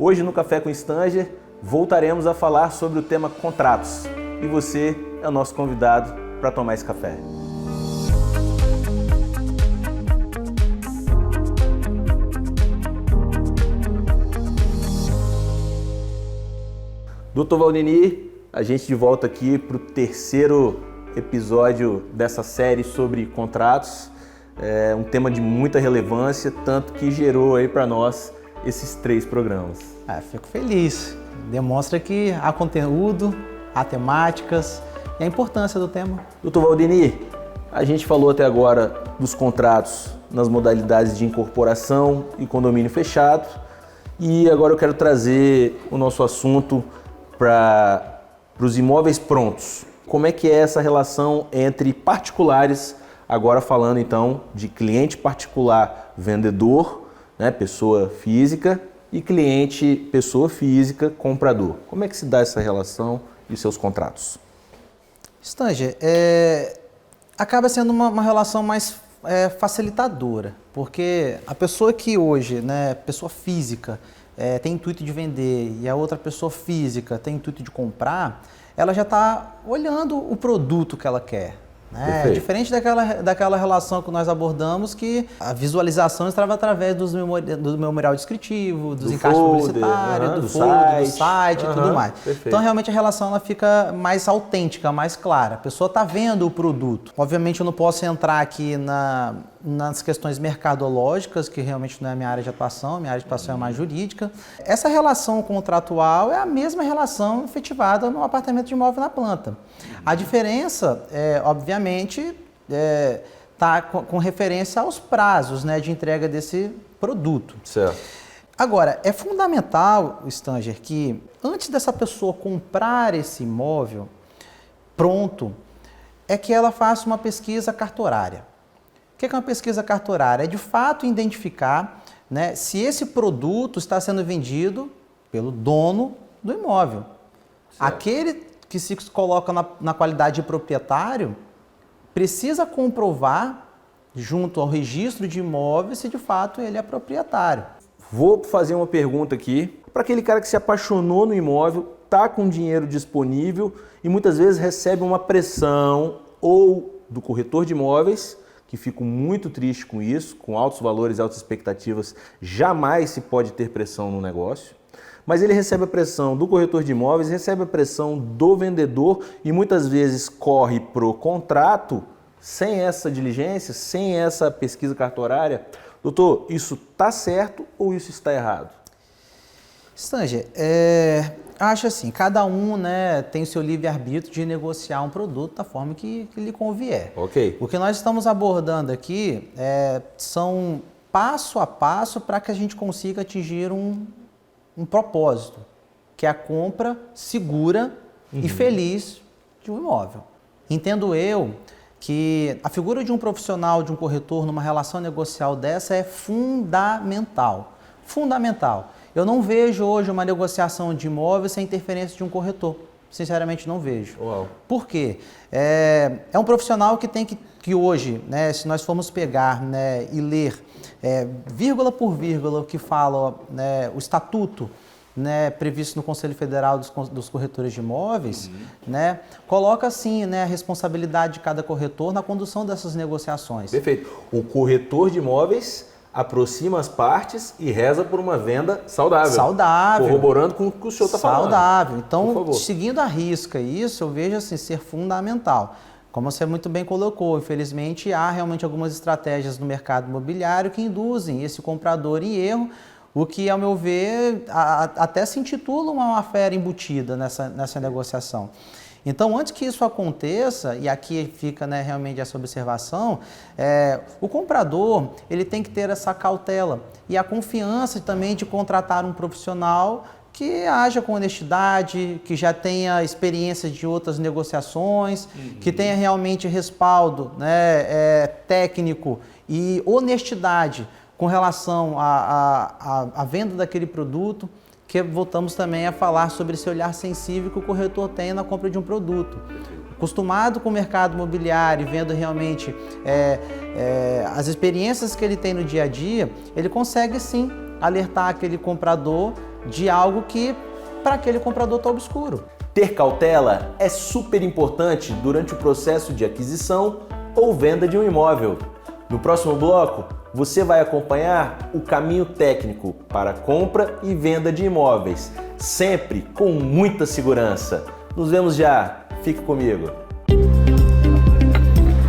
Hoje no Café com Stanger voltaremos a falar sobre o tema contratos e você é o nosso convidado para tomar esse café. Dr. Valdini, a gente de volta aqui para o terceiro episódio dessa série sobre contratos. É um tema de muita relevância, tanto que gerou aí para nós esses 3 programas. Fico feliz. Demonstra que há conteúdo, há temáticas e a importância do tema. Dr. Valdini, a gente falou até agora dos contratos nas modalidades de incorporação e condomínio fechado. E agora eu quero trazer o nosso assunto para os imóveis prontos. Como é que é essa relação entre particulares, agora falando então de cliente particular vendedor, né, pessoa física, e cliente pessoa física comprador? Como é que se dá essa relação e os seus contratos? Stanger, acaba sendo uma relação mais facilitadora, porque a pessoa que hoje, né, pessoa física, tem intuito de vender e a outra pessoa física tem intuito de comprar, ela já está olhando o produto que ela quer. Né? Diferente daquela relação que nós abordamos, que a visualização estava através do memorial descritivo, dos encaixes publicitários, do site e tudo mais. Perfeito. Então, realmente, a relação ela fica mais autêntica, mais clara. A pessoa está vendo o produto. Obviamente, eu não posso entrar aqui nas questões mercadológicas, que realmente não é a minha área de atuação, minha área de atuação é mais jurídica. Essa relação contratual é a mesma relação efetivada no apartamento de imóvel na planta. A diferença, obviamente, está com referência aos prazos, né, de entrega desse produto. Certo. Agora, é fundamental, Stanger, que antes dessa pessoa comprar esse imóvel pronto, é que ela faça uma pesquisa cartorária. O que é uma pesquisa cartorária? É de fato identificar, né, se esse produto está sendo vendido pelo dono do imóvel. Certo. Aquele que se coloca na qualidade de proprietário precisa comprovar, junto ao registro de imóveis, se de fato ele é proprietário. Vou fazer uma pergunta aqui para aquele cara que se apaixonou no imóvel, está com dinheiro disponível e muitas vezes recebe uma pressão ou do corretor de imóveis, que fico muito triste com isso, com altos valores e altas expectativas, jamais se pode ter pressão no negócio. Mas ele recebe a pressão do corretor de imóveis, recebe a pressão do vendedor e muitas vezes corre para o contrato sem essa diligência, sem essa pesquisa cartorária. Doutor, isso está certo ou isso está errado? Stanger, acho assim, cada um, né, tem o seu livre-arbítrio de negociar um produto da forma que lhe convier. Ok. O que nós estamos abordando aqui são passo a passo para que a gente consiga atingir um propósito, que é a compra segura e feliz de um imóvel. Entendo eu que a figura de um profissional, de um corretor, numa relação negocial dessa é fundamental. Fundamental. Eu não vejo hoje uma negociação de imóvel sem interferência de um corretor. Sinceramente, não vejo. Uau. Por quê? É um profissional que tem que hoje, né, se nós formos pegar, né, e ler vírgula por vírgula o que fala, né, o estatuto, né, previsto no Conselho Federal dos Corretores de Imóveis, né, coloca assim, né, a responsabilidade de cada corretor na condução dessas negociações. Perfeito. O corretor de imóveis aproxima as partes e reza por uma venda saudável. Saudável. Corroborando com o que o senhor está falando. Saudável. Então, seguindo à risca isso, eu vejo assim, ser fundamental. Como você muito bem colocou, infelizmente há realmente algumas estratégias no mercado imobiliário que induzem esse comprador em erro, o que, ao meu ver, até se intitula uma fera embutida nessa negociação. Então, antes que isso aconteça, e aqui fica, né, realmente essa observação, o comprador ele tem que ter essa cautela e a confiança também de contratar um profissional que haja com honestidade, que já tenha experiência de outras negociações, que tenha realmente respaldo, né, técnico e honestidade com relação à venda daquele produto, que voltamos também a falar sobre esse olhar sensível que o corretor tem na compra de um produto. Acostumado com o mercado imobiliário, vendo realmente as experiências que ele tem no dia a dia, ele consegue sim alertar aquele comprador de algo que para aquele comprador está obscuro. Ter cautela é super importante durante o processo de aquisição ou venda de um imóvel. No próximo bloco, você vai acompanhar o caminho técnico para compra e venda de imóveis, sempre com muita segurança. Nos vemos já, fique comigo.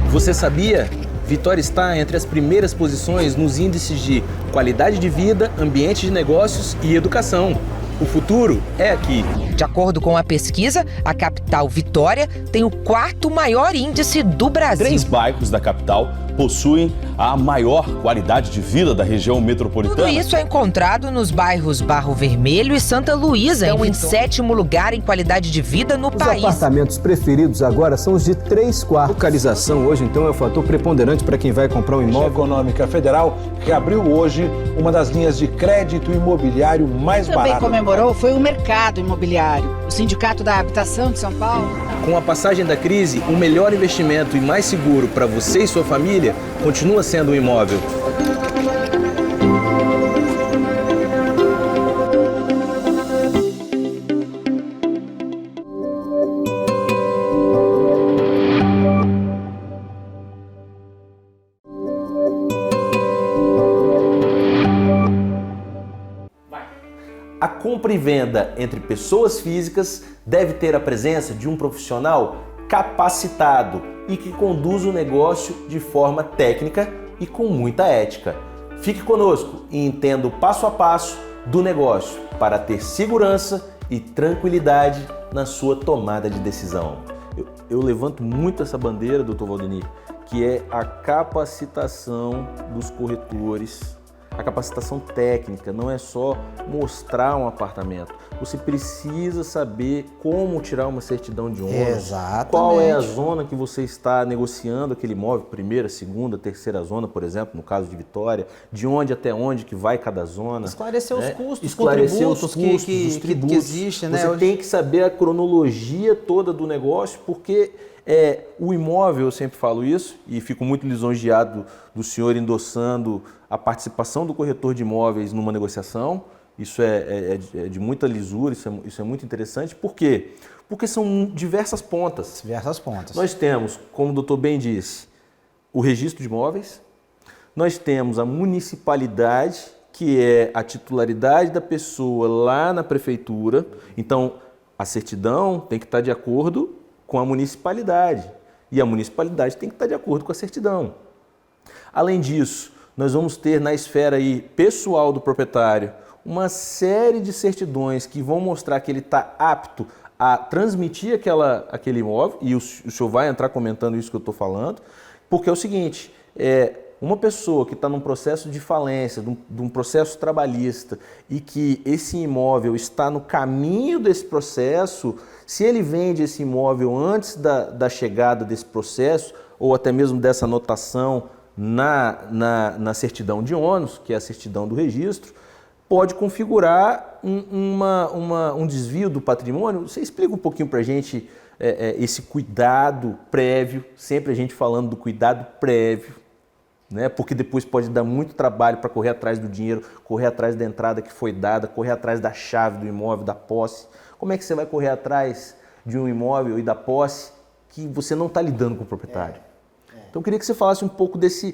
Você sabia? Vitória está entre as primeiras posições nos índices de qualidade de vida, ambiente de negócios e educação. O futuro é aqui. De acordo com a pesquisa, a capital Vitória tem o 4º maior índice do Brasil. 3 bairros da capital possuem a maior qualidade de vida da região metropolitana. Tudo isso é encontrado nos bairros Barro Vermelho e Santa Luísa, em 7º lugar em qualidade de vida no país. Os apartamentos preferidos agora são os de 3 quartos. Localização hoje, então, é o fator preponderante para quem vai comprar um imóvel. A Econômica Federal reabriu hoje uma das linhas de crédito imobiliário mais baratas. Também comemorou foi o mercado imobiliário, o Sindicato da Habitação de São Paulo. Com a passagem da crise, o melhor investimento e mais seguro para você e sua família continua sendo o imóvel. A compra e venda entre pessoas físicas deve ter a presença de um profissional capacitado e que conduz o negócio de forma técnica e com muita ética. Fique conosco e entenda o passo a passo do negócio para ter segurança e tranquilidade na sua tomada de decisão. Eu levanto muito essa bandeira, doutor Valdemir, que é a capacitação dos corretores. A capacitação técnica não é só mostrar um apartamento. Você precisa saber como tirar uma certidão de ônus. Exatamente. Qual é a zona que você está negociando aquele imóvel, primeira, segunda, terceira zona, por exemplo, no caso de Vitória, de onde até onde que vai cada zona. Esclarecer os custos, esclarecer os contributos custos, os tributos. que existem, né? Você tem que saber a cronologia toda do negócio, porque o imóvel, eu sempre falo isso, e fico muito lisonjeado do senhor endossando a participação do corretor de imóveis numa negociação. Isso é de muita lisura, isso é muito interessante. Por quê? Porque são diversas pontas. Diversas pontas. Nós temos, como o doutor bem disse, o registro de imóveis, nós temos a municipalidade, que é a titularidade da pessoa lá na prefeitura. Então, a certidão tem que estar de acordo com a municipalidade e a municipalidade tem que estar de acordo com a certidão. Além disso, nós vamos ter na esfera aí pessoal do proprietário uma série de certidões que vão mostrar que ele está apto a transmitir aquele imóvel, e o senhor vai entrar comentando isso que eu estou falando, porque é o seguinte, uma pessoa que está num processo de falência, de um processo trabalhista, e que esse imóvel está no caminho desse processo, se ele vende esse imóvel antes da chegada desse processo, ou até mesmo dessa anotação na certidão de ônus, que é a certidão do registro, pode configurar um desvio do patrimônio. Você explica um pouquinho para a gente esse cuidado prévio, sempre a gente falando do cuidado prévio, né? Porque depois pode dar muito trabalho para correr atrás do dinheiro, correr atrás da entrada que foi dada, correr atrás da chave do imóvel, da posse. Como é que você vai correr atrás de um imóvel e da posse que você não está lidando com o proprietário? Então eu queria que você falasse um pouco desse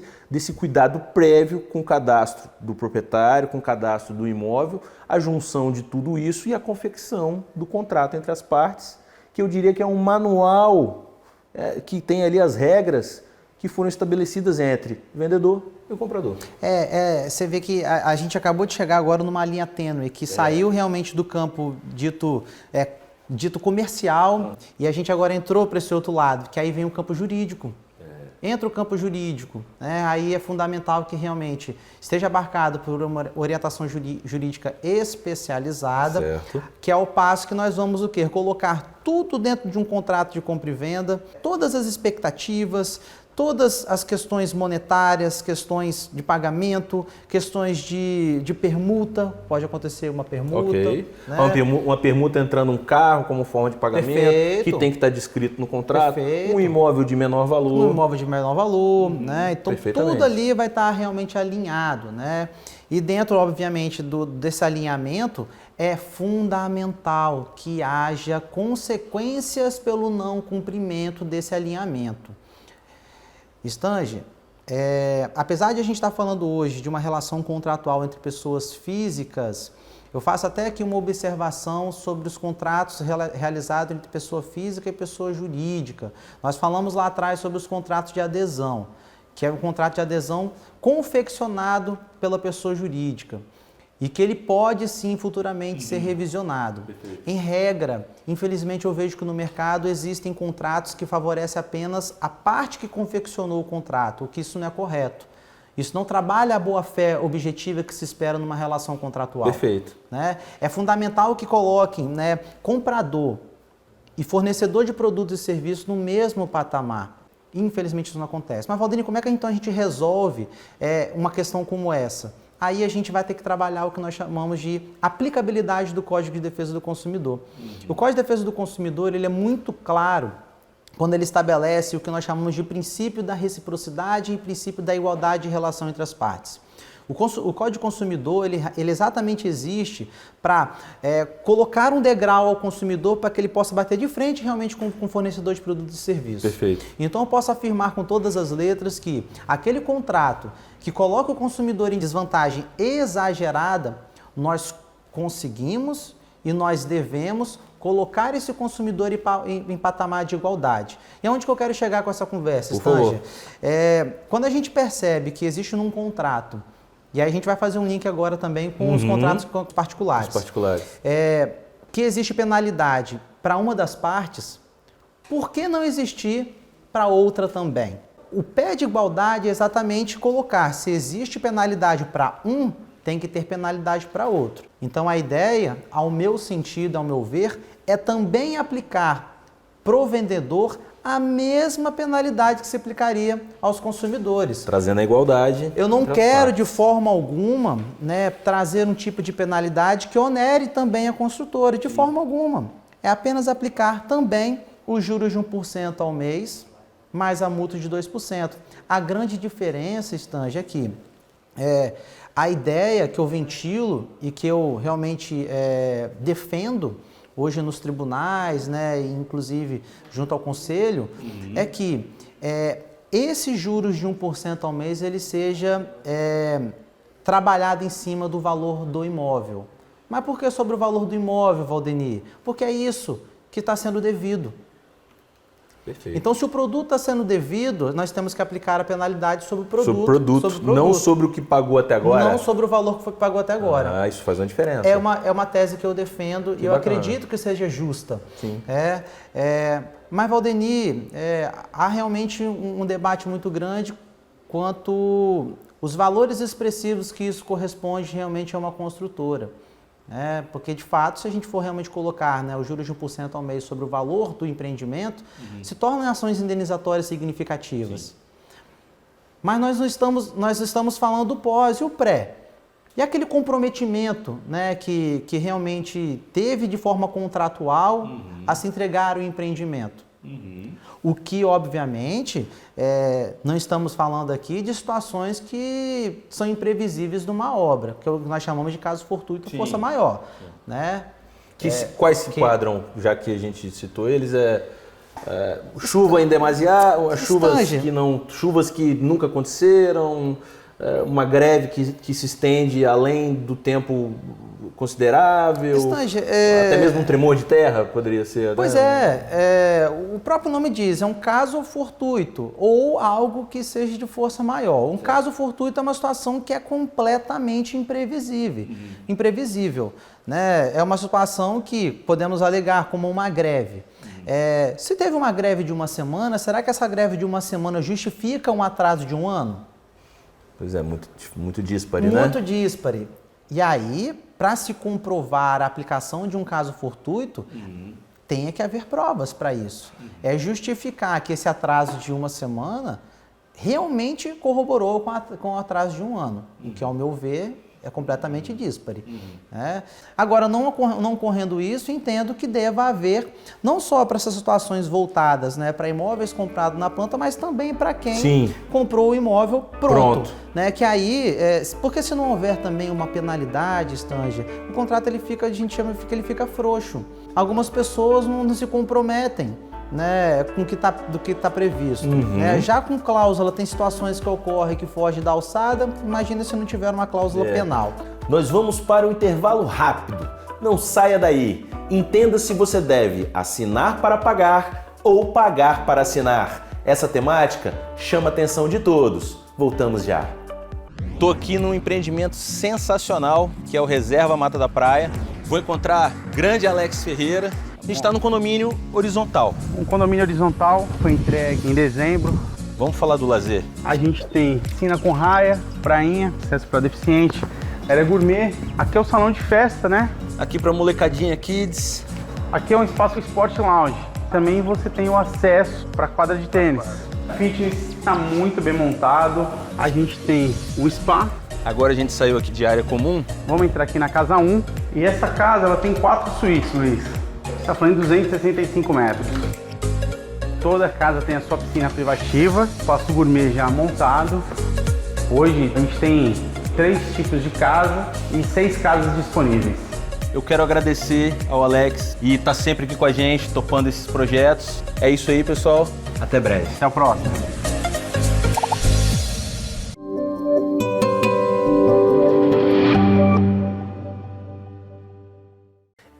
cuidado prévio com o cadastro do proprietário, com o cadastro do imóvel, a junção de tudo isso e a confecção do contrato entre as partes, que eu diria que é um manual que tem ali as regras que foram estabelecidas entre o vendedor e o comprador. Você vê que a gente acabou de chegar agora numa linha tênue, que saiu realmente do campo dito comercial, e a gente agora entrou para esse outro lado, que aí vem o campo jurídico. Entra o campo jurídico, né? Aí é fundamental que realmente esteja abarcado por uma orientação jurídica especializada, certo. Que é o passo que nós vamos o quê? Colocar tudo dentro de um contrato de compra e venda, todas as expectativas, todas as questões monetárias, questões de pagamento, questões de permuta, pode acontecer uma permuta. Ok. Né? Uma permuta entrando um carro como forma de pagamento, Perfeito. que tem que estar descrito no contrato, Perfeito. um imóvel de menor valor. Um imóvel de menor valor, né? Então Perfeitamente. tudo ali vai estar realmente alinhado, né? E dentro, obviamente, desse alinhamento, é fundamental que haja consequências pelo não cumprimento desse alinhamento. Stange, apesar de a gente estar falando hoje de uma relação contratual entre pessoas físicas, eu faço até aqui uma observação sobre os contratos realizados entre pessoa física e pessoa jurídica. Nós falamos lá atrás sobre os contratos de adesão, que é o contrato de adesão confeccionado pela pessoa jurídica e que ele pode sim futuramente ser revisionado. Perfeito. Em regra, infelizmente eu vejo que no mercado existem contratos que favorecem apenas a parte que confeccionou o contrato, o que isso não é correto. Isso não trabalha a boa-fé objetiva que se espera numa relação contratual. Perfeito. Né? É fundamental que coloquem, né, comprador e fornecedor de produtos e serviços no mesmo patamar. Infelizmente isso não acontece. Mas, Valdinei, como é que então a gente resolve uma questão como essa? Aí a gente vai ter que trabalhar o que nós chamamos de aplicabilidade do Código de Defesa do Consumidor. O Código de Defesa do Consumidor ele é muito claro quando ele estabelece o que nós chamamos de princípio da reciprocidade e princípio da igualdade de relação entre as partes. O Código de Consumidor ele exatamente existe para colocar um degrau ao consumidor para que ele possa bater de frente realmente com o fornecedor de produtos e serviços. Perfeito. Então eu posso afirmar com todas as letras que aquele contrato que coloca o consumidor em desvantagem exagerada, nós conseguimos e nós devemos colocar esse consumidor em patamar de igualdade. E aonde que eu quero chegar com essa conversa, Stange? Quando a gente percebe que existe num contrato, e aí a gente vai fazer um link agora também com os contratos particulares. Os particulares. Que existe penalidade para uma das partes, por que não existir para outra também? O pé de igualdade é exatamente colocar, se existe penalidade para um, tem que ter penalidade para outro. Então a ideia, ao meu sentido, ao meu ver, é também aplicar pro vendedor a mesma penalidade que se aplicaria aos consumidores. Trazendo a igualdade. Eu não quero de forma alguma, né, trazer um tipo de penalidade que onere também a construtora, de forma alguma. É apenas aplicar também os juros de 1% ao mês, mais a multa de 2%. A grande diferença, Stange, é que a ideia que eu ventilo e que eu realmente defendo hoje nos tribunais, né, inclusive junto ao conselho, é que esses juros de 1% ao mês ele seja trabalhado em cima do valor do imóvel. Mas por que sobre o valor do imóvel, Valdinei? Porque é isso que está sendo devido. Perfeito. Então, se o produto está sendo devido, nós temos que aplicar a penalidade sobre o produto. Sobre o produto, não sobre o que pagou até agora? Não sobre o valor que pagou até agora. Isso faz uma diferença. É uma tese que eu defendo e eu acredito que seja justa. Sim. Mas, Valdinei, há realmente um debate muito grande quanto os valores expressivos que isso corresponde realmente a uma construtora. Porque, de fato, se a gente for realmente colocar, né, os juros de 1% ao mês sobre o valor do empreendimento, se tornam ações indenizatórias significativas. Sim. Mas nós estamos falando do pós e o pré. E aquele comprometimento, né, que realmente teve de forma contratual a se entregar o empreendimento. O que, obviamente, não estamos falando aqui de situações que são imprevisíveis numa obra, que nós chamamos de caso fortuito ou força maior. Né? Quais se enquadram, já que a gente citou eles, chuva em demasia, chuvas que nunca aconteceram, uma greve que se estende além do tempo considerável, até mesmo um tremor de terra poderia ser. Pois o próprio nome diz, é um caso fortuito ou algo que seja de força maior. Um caso fortuito é uma situação que é completamente imprevisível. Né? É uma situação que podemos alegar como uma greve. Se teve uma greve de uma semana, será que essa greve de uma semana justifica um atraso de um ano? Pois é, muito díspare, né? Muito díspare. E aí, para se comprovar a aplicação de um caso fortuito, tem que haver provas para isso. É justificar que esse atraso de uma semana realmente corroborou com o atraso de 1 ano, que ao meu ver é completamente díspare. Agora, não ocorrendo isso, entendo que deva haver, não só para essas situações voltadas, né, para imóveis comprados na planta, mas também para quem comprou o imóvel pronto. Né, que aí, porque se não houver também uma penalidade, Stanger, o contrato ele fica, a gente chama que ele fica frouxo. Algumas pessoas não se comprometem, né, com do que está previsto. Né? Já com cláusula, tem situações que ocorrem que foge da alçada, imagina se não tiver uma cláusula penal. Nós vamos para um intervalo rápido. Não saia daí. Entenda se você deve assinar para pagar ou pagar para assinar. Essa temática chama a atenção de todos. Voltamos já. Estou aqui num empreendimento sensacional, que é o Reserva Mata da Praia. Vou encontrar grande Alex Ferreira. A gente está no condomínio horizontal. Um condomínio horizontal foi entregue em dezembro. Vamos falar do lazer. A gente tem piscina com raia, prainha, acesso para deficiente, área gourmet. Aqui é o salão de festa, né? Aqui para molecadinha kids. Aqui é um espaço Sport Lounge. Também você tem o acesso para quadra de tênis. O fitness está muito bem montado. A gente tem o spa. Agora a gente saiu aqui de área comum. Vamos entrar aqui na casa 1. E essa casa ela tem 4 suítes, Luiz. Está falando de 265 metros. Toda casa tem a sua piscina privativa, espaço gourmet já montado. Hoje a gente tem 3 tipos de casa e 6 casas disponíveis. Eu quero agradecer ao Alex e estar sempre aqui com a gente, topando esses projetos. É isso aí, pessoal. Até breve. Até o próximo.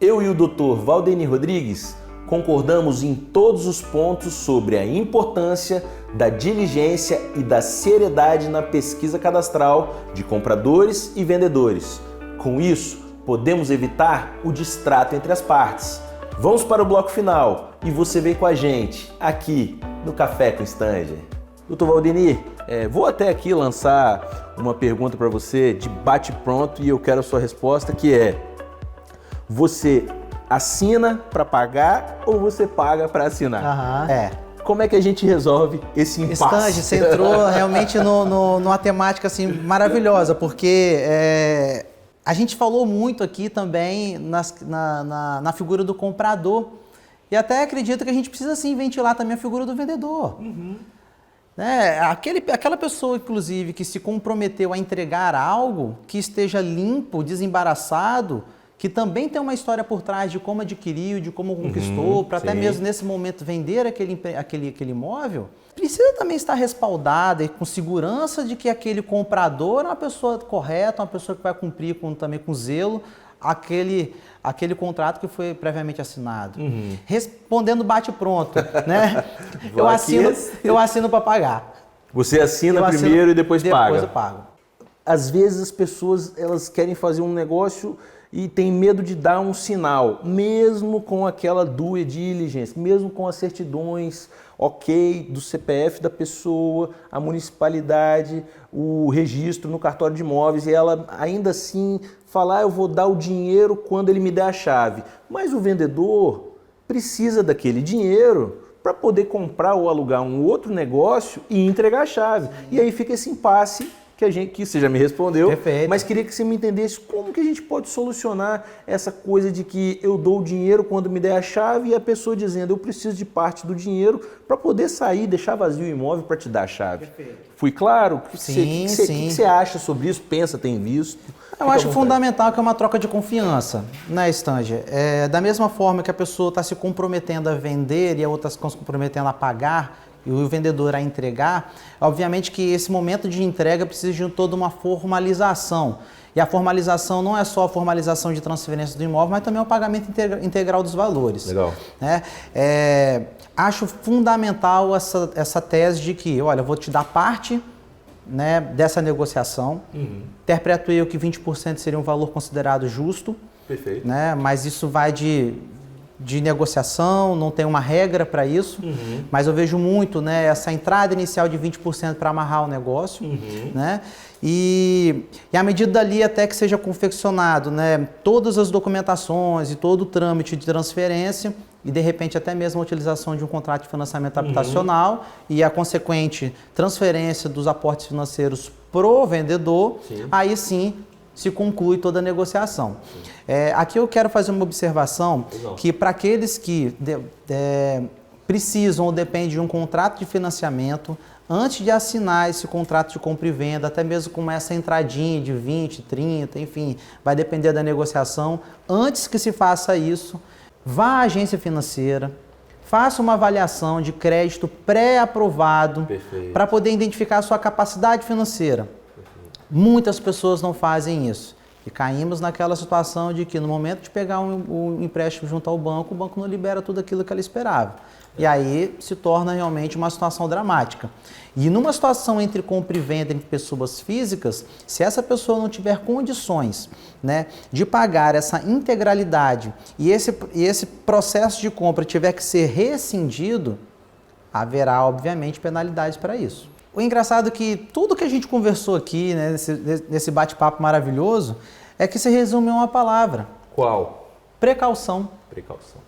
Eu e o Dr. Valdenir Rodrigues concordamos em todos os pontos sobre a importância da diligência e da seriedade na pesquisa cadastral de compradores e vendedores. Com isso, podemos evitar o distrato entre as partes. Vamos para o bloco final e você vem com a gente aqui no Café com Stanger. Dr. Valdenir, vou até aqui lançar uma pergunta para você de bate-pronto e eu quero a sua resposta, que é: você assina para pagar ou você paga para assinar? Como é que a gente resolve esse impasse? Stanger, você entrou realmente numa temática assim, maravilhosa, porque a gente falou muito aqui também na figura do comprador e até acredito que a gente precisa sim ventilar também a figura do vendedor. Aquela pessoa, inclusive, que se comprometeu a entregar algo que esteja limpo, desembaraçado, que também tem uma história por trás de como adquiriu, de como conquistou, para até mesmo nesse momento vender aquele imóvel, precisa também estar respaldada e com segurança de que aquele comprador é uma pessoa correta, uma pessoa que vai cumprir também com zelo aquele contrato que foi previamente assinado. Respondendo bate-pronto, né? eu assino para pagar. Você assina primeiro e depois paga? Depois eu pago. Às vezes as pessoas elas querem fazer um negócio e tem medo de dar um sinal, mesmo com aquela due diligence, mesmo com as certidões, ok, do CPF da pessoa, a municipalidade, o registro no cartório de imóveis, e ela ainda assim falar, eu vou dar o dinheiro quando ele me der a chave. Mas o vendedor precisa daquele dinheiro para poder comprar ou alugar um outro negócio e entregar a chave. E aí fica esse impasse que você já me respondeu, perfeito, mas queria que você me entendesse como que a gente pode solucionar essa coisa de que eu dou o dinheiro quando me der a chave e a pessoa dizendo eu preciso de parte do dinheiro para poder sair, deixar vazio o imóvel para te dar a chave. Perfeito. Fui claro? O que você acha sobre isso? Pensa, tem visto? Eu acho fundamental que é uma troca de confiança, né, Stanger? Da mesma forma que a pessoa está se comprometendo a vender e a outra se comprometendo a pagar, e o vendedor a entregar, obviamente que esse momento de entrega precisa de toda uma formalização. E a formalização não é só a formalização de transferência do imóvel, mas também o pagamento integral dos valores. Legal. Acho fundamental essa tese de que, olha, eu vou te dar parte, né, dessa negociação. Interpreto eu que 20% seria um valor considerado justo. Perfeito. Né, mas isso vai de negociação, não tem uma regra para isso, mas eu vejo muito, né, essa entrada inicial de 20% para amarrar o negócio, né, e à medida dali até que seja confeccionado, né, todas as documentações e todo o trâmite de transferência, e de repente até mesmo a utilização de um contrato de financiamento habitacional e a consequente transferência dos aportes financeiros pro vendedor, aí sim se conclui toda a negociação. Aqui eu quero fazer uma observação que para aqueles que precisam ou dependem de um contrato de financiamento, antes de assinar esse contrato de compra e venda, até mesmo com essa entradinha de 20, 30, enfim, vai depender da negociação, antes que se faça isso, vá à agência financeira, faça uma avaliação de crédito pré-aprovado para poder identificar a sua capacidade financeira. Muitas pessoas não fazem isso. E caímos naquela situação de que no momento de pegar um empréstimo junto ao banco, o banco não libera tudo aquilo que ela esperava. E aí se torna realmente uma situação dramática. E numa situação entre compra e venda entre pessoas físicas, se essa pessoa não tiver condições, né, de pagar essa integralidade e esse processo de compra tiver que ser rescindido, haverá obviamente penalidades para isso. O engraçado é que tudo que a gente conversou aqui, né, nesse bate-papo maravilhoso, é que se resume em uma palavra. Qual? Precaução. Precaução.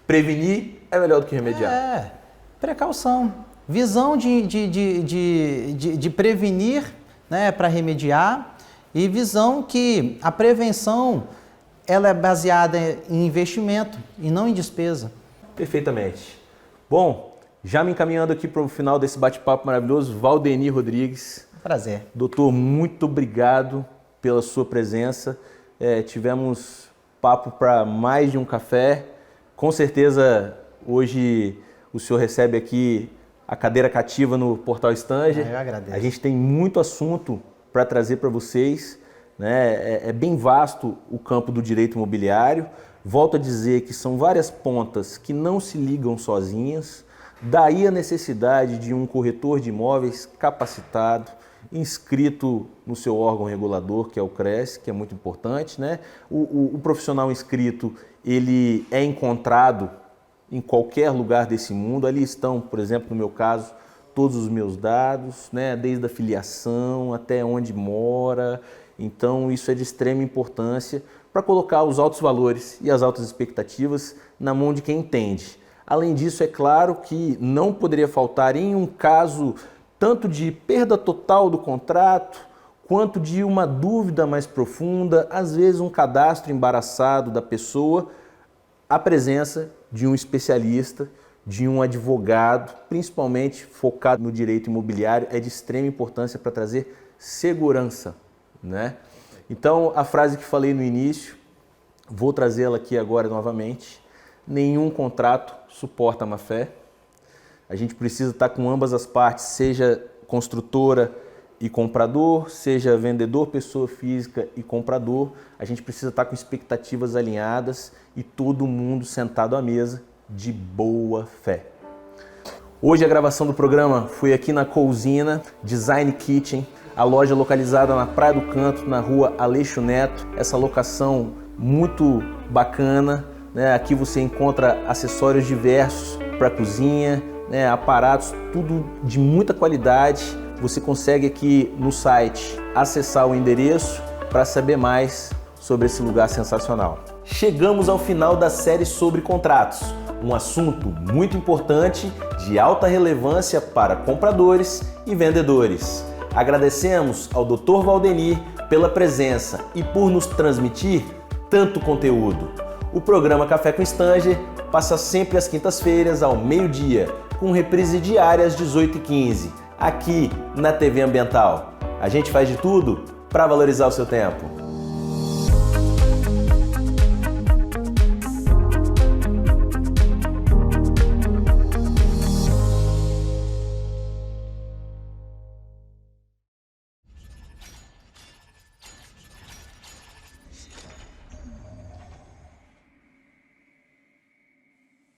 Prevenir é melhor do que remediar. Precaução. Visão de prevenir, né, para remediar, e visão que a prevenção ela é baseada em investimento e não em despesa. Perfeitamente. Bom, já me encaminhando aqui para o final desse bate-papo maravilhoso, Valdenir Rodrigues. Prazer. Doutor, muito obrigado pela sua presença. Tivemos papo para mais de um café. Com certeza, hoje o senhor recebe aqui a cadeira cativa no Portal Stanger. Eu agradeço. A gente tem muito assunto para trazer para vocês, né? É bem vasto o campo do direito imobiliário. Volto a dizer que são várias pontas que não se ligam sozinhas. Daí a necessidade de um corretor de imóveis capacitado, inscrito no seu órgão regulador, que é o CRES, que é muito importante, né? O profissional inscrito, ele é encontrado em qualquer lugar desse mundo. Ali estão, por exemplo, no meu caso, todos os meus dados, né? Desde a filiação até onde mora. Então, isso é de extrema importância para colocar os altos valores e as altas expectativas na mão de quem entende. Além disso, é claro que não poderia faltar em um caso tanto de perda total do contrato, quanto de uma dúvida mais profunda, às vezes um cadastro embaraçado da pessoa, a presença de um especialista, de um advogado, principalmente focado no direito imobiliário, é de extrema importância para trazer segurança, né? Então, a frase que falei no início, vou trazê-la aqui agora novamente: nenhum contrato suporta a má-fé. A gente precisa estar com ambas as partes, seja construtora e comprador, seja vendedor, pessoa física e comprador. A gente precisa estar com expectativas alinhadas e todo mundo sentado à mesa de boa fé. Hoje a gravação do programa foi aqui na Cousina Design Kitchen, a loja localizada na Praia do Canto, na rua Aleixo Neto. Essa locação muito bacana, né? Aqui você encontra acessórios diversos para cozinha, né? Aparatos, tudo de muita qualidade. Você consegue aqui no site acessar o endereço para saber mais sobre esse lugar sensacional. Chegamos ao final da série sobre contratos, um assunto muito importante, de alta relevância para compradores e vendedores. Agradecemos ao Dr. Valdenir pela presença e por nos transmitir tanto conteúdo. O programa Café com Stanger passa sempre às quintas-feiras ao meio-dia, com reprise diária às 18h15, aqui na TV Ambiental. A gente faz de tudo para valorizar o seu tempo.